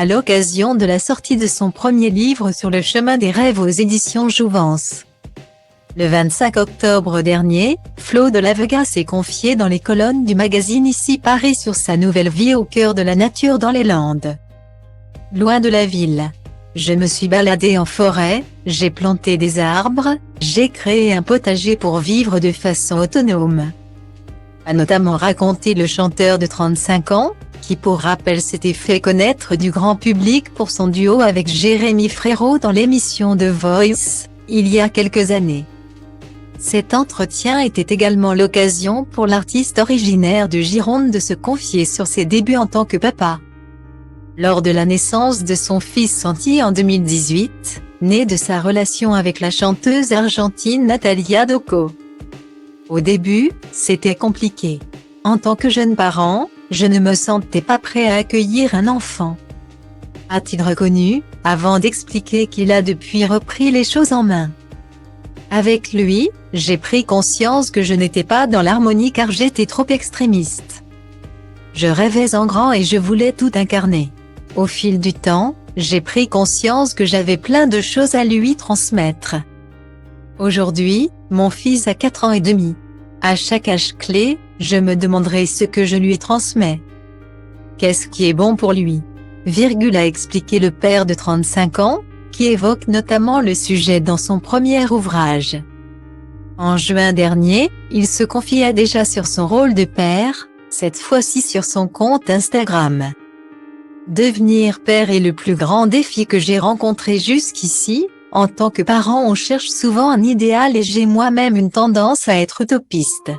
à l'occasion de la sortie de son premier livre sur le chemin des rêves aux éditions Jouvence. Le 25 octobre dernier, Flo de la Vega s'est confié dans les colonnes du magazine Ici Paris sur sa nouvelle vie au cœur de la nature dans les Landes. Loin de la ville. Je me suis baladée en forêt, j'ai planté des arbres, j'ai créé un potager pour vivre de façon autonome. A notamment raconté le chanteur de 35 ans, qui pour rappel s'était fait connaître du grand public pour son duo avec Jérémy Frérot dans l'émission The Voice, il y a quelques années. Cet entretien était également l'occasion pour l'artiste originaire de Gironde de se confier sur ses débuts en tant que papa. Lors de la naissance de son fils Santi en 2018, né de sa relation avec la chanteuse argentine Natalia Doco. Au début, c'était compliqué. En tant que jeune parent, je ne me sentais pas prêt à accueillir un enfant, a-t-il reconnu, avant d'expliquer qu'il a depuis repris les choses en main. Avec lui, j'ai pris conscience que je n'étais pas dans l'harmonie car j'étais trop extrémiste. Je rêvais en grand et je voulais tout incarner. Au fil du temps, j'ai pris conscience que j'avais plein de choses à lui transmettre. Aujourd'hui, mon fils a 4 ans et demi. À chaque âge clé, je me demanderai ce que je lui transmets. Qu'est-ce qui est bon pour lui ? A expliqué le père de 35 ans, qui évoque notamment le sujet dans son premier ouvrage. En juin dernier, il se confiait déjà sur son rôle de père, cette fois-ci sur son compte Instagram. Devenir père est le plus grand défi que j'ai rencontré jusqu'ici. En tant que parent, on cherche souvent un idéal et j'ai moi-même une tendance à être utopiste.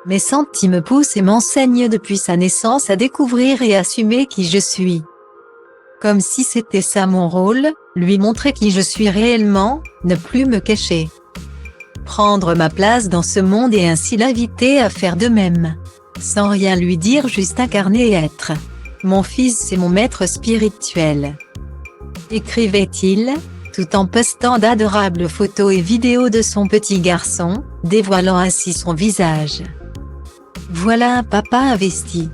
Mais Santi me pousse et m'enseigne depuis sa naissance à découvrir et assumer qui je suis. Comme si c'était ça mon rôle, lui montrer qui je suis réellement, ne plus me cacher. Prendre ma place dans ce monde et ainsi l'inviter à faire de même. Sans rien lui dire, juste incarner et être. Mon fils c'est mon maître spirituel. Écrivait-il, tout en postant d'adorables photos et vidéos de son petit garçon, dévoilant ainsi son visage. Voilà un papa investi.